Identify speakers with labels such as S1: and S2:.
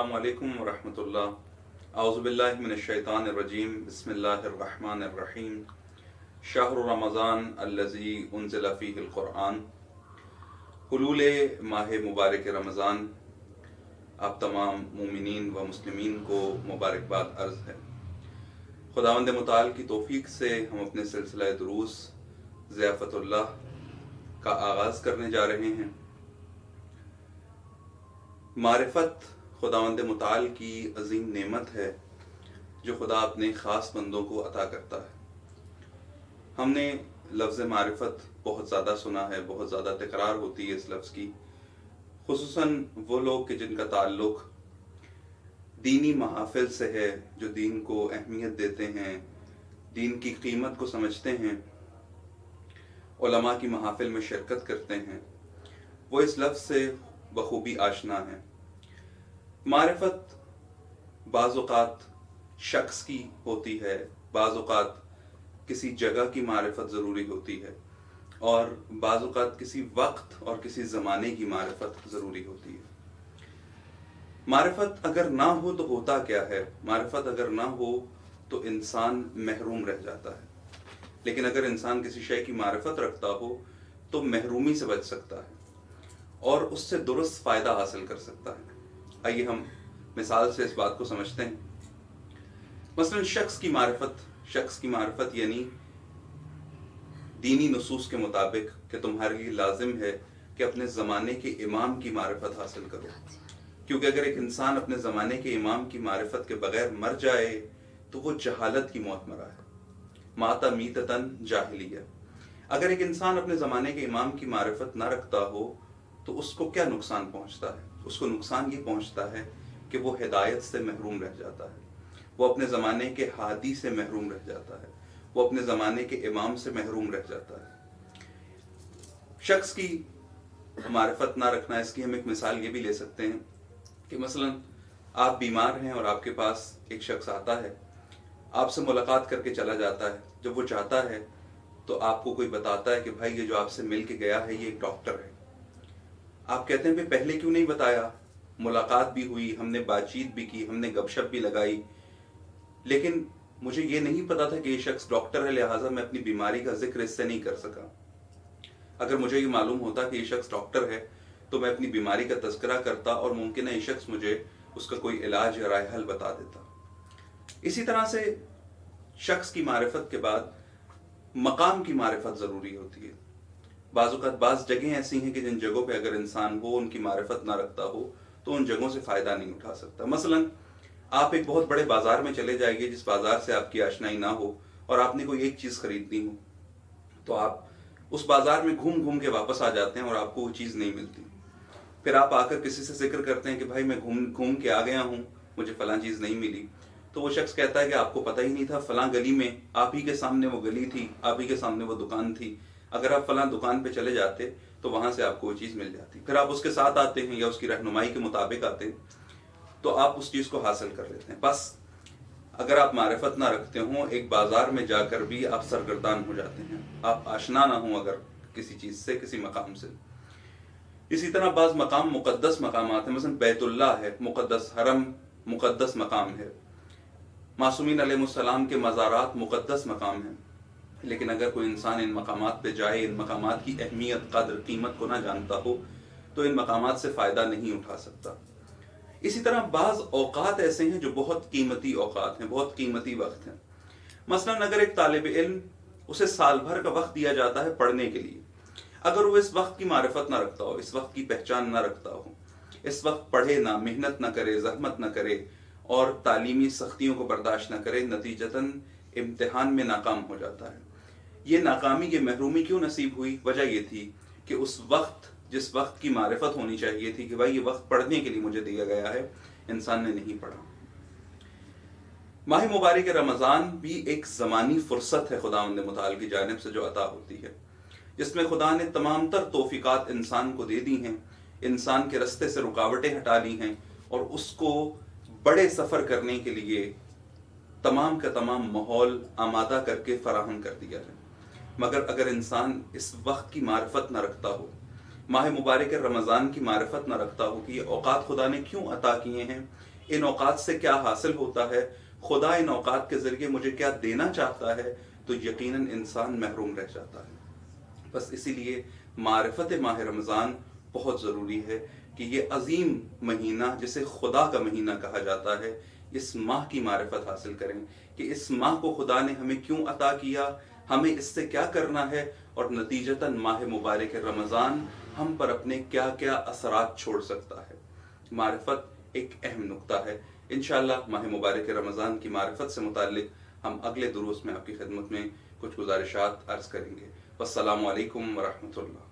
S1: अस्सलामुअलैकुम वरहमतुल्लाह। औज़ुबिल्लाहि मिनश्शैतानिर्रजीम। बिस्मिल्लाहिर्रहमानिर्रहीम। शहरु रमज़ान अल्लज़ी उन्ज़िला फ़ीहिल क़ुरआन। हुलूले माह मुबारक रमज़ान आप तमाम मोमिनीन व मुस्लिमीन को मुबारकबाद अर्ज़ है। खुदावंद मुताल की तौफ़ीक़ से हम अपने सिलसिला दुरूस ज़ियाफ़तुल्लाह का आगाज़ करने जा रहे हैं। मारिफत खुदावंद मुताल की अजीम नेमत है जो खुदा अपने ख़ास बंदों को अता करता है। हमने लफ्ज़ मारिफत बहुत ज़्यादा सुना है, बहुत ज़्यादा तकरार होती है इस लफ्ज़ की, खुसूसन वो लोग कि जिनका ताल्लुक़ दीनी महाफ़िल से है, जो दीन को अहमियत देते हैं, दीन की कीमत को समझते हैं, उलमा की महाफ़िल में शिरकत करते हैं, वो इस लफ्ज़ से बखूबी आशना है। मारिफत बाज़ औक़ात शख्स की होती है, बाज़ औक़ात किसी जगह की मारिफत ज़रूरी होती है, और बाज़ औक़ात किसी वक्त और किसी ज़माने की मारिफत ज़रूरी होती है। मारिफत अगर ना हो तो होता क्या है? मारिफत अगर ना हो तो इंसान महरूम रह जाता है, लेकिन अगर इंसान किसी शय की मारिफत रखता हो तो महरूमी से बच सकता है और उससे दुरुस्त फ़ायदा हासिल कर सकता है। आइए हम मिसाल से इस बात को समझते हैं। मसलन शख्स की मारिफत यानी दीनी नसूस के मुताबिक कि तुम्हारे लिए लाजिम है कि अपने ज़माने के इमाम की मारिफत हासिल करो, क्योंकि अगर एक इंसान अपने ज़माने के इमाम की मारिफत के बगैर मर जाए तो वो जहालत की मौत मरा है, माता मीततन जाहिलिया। अगर एक इंसान अपने ज़माने के इमाम की मारिफत ना रखता हो तो उसको क्या नुकसान पहुंचता है? उसको नुकसान ये पहुंचता है कि वो हिदायत से महरूम रह जाता है, वो अपने ज़माने के हादी से महरूम रह जाता है, वो अपने ज़माने के इमाम से महरूम रह जाता है। शख्स की मारिफत ना रखना, इसकी हम एक मिसाल ये भी ले सकते हैं कि मसलन आप बीमार हैं और आपके पास एक शख्स आता है, आपसे मुलाकात करके चला जाता है। जब वो जाता है तो आपको कोई बताता है कि भाई ये जो आपसे मिल के गया है ये एक डॉक्टर है। आप कहते हैं भाई पहले क्यों नहीं बताया? मुलाकात भी हुई, हमने बातचीत भी की, हमने गपशप भी लगाई, लेकिन मुझे ये नहीं पता था कि ये शख्स डॉक्टर है, लिहाजा मैं अपनी बीमारी का जिक्र इससे नहीं कर सका। अगर मुझे ये मालूम होता कि ये शख्स डॉक्टर है तो मैं अपनी बीमारी का तज़किरा करता और मुमकिन है ये शख्स मुझे उसका कोई इलाज या राय हल बता देता। इसी तरह से शख्स की मारिफत के बाद मकाम की मारिफत ज़रूरी होती है। बाज़ जगहें ऐसी हैं कि जिन जगहों पे अगर इंसान हो, उनकी मारिफत ना रखता हो तो उन जगहों से फ़ायदा नहीं उठा सकता। मसलन आप एक बहुत बड़े बाज़ार में चले जाइए जिस बाज़ार से आपकी आशनाई ना हो और आपने कोई एक चीज़ खरीदनी हो, तो आप उस बाज़ार में घूम घूम के वापस आ जाते हैं और आपको वो चीज़ नहीं मिलती। फिर आप आकर किसी से जिक्र करते हैं कि भाई मैं घूम घूम के आ गया हूँ, मुझे फ़लाँ चीज़ नहीं मिली। तो वो शख्स कहता है कि आपको पता ही नहीं था, फ़लाँ गली में आप ही के सामने वो गली थी, आप ही के सामने वो दुकान थी, अगर आप फ़लाँ दुकान पे चले जाते तो वहाँ से आपको वो चीज़ मिल जाती। फिर आप उसके साथ आते हैं या उसकी रहनुमाई के मुताबिक आते हैं तो आप उस चीज़ को हासिल कर लेते हैं। बस अगर आप मारिफत ना रखते हों, एक बाज़ार में जाकर भी आप सरगर्दान हो जाते हैं, आप आशना ना हों अगर किसी चीज़ से, किसी मकाम से। इसी तरह बाज़ मकाम मुक़द्दस मकामात हैं, मसलन बैतुल्लाह है, मुक़द्दस हरम मुक़द्दस मकाम है, मासूमीन अलैहिस्सलाम के मज़ारात मुक़द्दस मकाम हैं, लेकिन अगर कोई इंसान इन मकामात पे जाए, इन मकामात की अहमियत, कदर, कीमत को ना जानता हो तो इन मकामात से फ़ायदा नहीं उठा सकता। इसी तरह बाज़ औक़ात ऐसे हैं जो बहुत कीमती औक़ात हैं, बहुत कीमती वक्त हैं। मसलन अगर एक तालिब इल्म, उसे साल भर का वक्त दिया जाता है पढ़ने के लिए, अगर वो इस वक्त की मारिफत ना रखता हो, इस वक्त की पहचान ना रखता हो, इस वक्त पढ़े ना, मेहनत ना करे, जहमत ना करे और तालीमी सख्तियों को बर्दाश्त ना करे, नतीजतन इम्तिहान में नाकाम हो जाता है। ये नाकामी, ये महरूमी क्यों नसीब हुई? वजह ये थी कि उस वक्त, जिस वक्त की मारिफत होनी चाहिए थी कि भाई ये वक्त पढ़ने के लिए मुझे दिया गया है, इंसान ने नहीं पढ़ा। माह मुबारक रमज़ान भी एक ज़मानी फ़ुर्सत है खुदावंद मुताल की जानिब से जो अता होती है, जिसमें खुदा ने तमाम तर तौफ़ीक़ात इंसान को दे दी हैं, इंसान के रस्ते से रुकावटें हटा ली हैं और उसको बड़े सफ़र करने के लिए तमाम का तमाम माहौल आमादा करके फ़राहम कर दिया है। मगर अगर इंसान इस वक्त की मारिफत न रखता हो, माह मुबारक रमज़ान की मारिफत न रखता हो कि ये औक़ात खुदा ने क्यों अता किए हैं, ان اوقات سے کیا حاصل ہوتا ہے، خدا ان اوقات کے ذریعے مجھے کیا دینا چاہتا ہے، تو یقیناً انسان محروم رہ جاتا ہے۔ بس اسی لیے معرفت ماہ رمضان بہت ضروری ہے کہ یہ عظیم مہینہ جسے خدا کا مہینہ کہا جاتا ہے، اس ماہ کی معرفت حاصل کریں کہ اس ماہ کو خدا نے ہمیں کیوں عطا کیا، ہمیں اس سے کیا کرنا ہے، اور نتیجتاً ماہ مبارک رمضان ہم پر اپنے کیا کیا اثرات چھوڑ سکتا ہے۔ معرفت ایک اہم نقطہ ہے۔ انشاءاللہ ماہ مبارک رمضان کی معرفت سے متعلق ہم اگلے دروس میں آپ کی خدمت میں کچھ گزارشات عرض کریں گے۔ والسلام علیکم ورحمۃ اللہ۔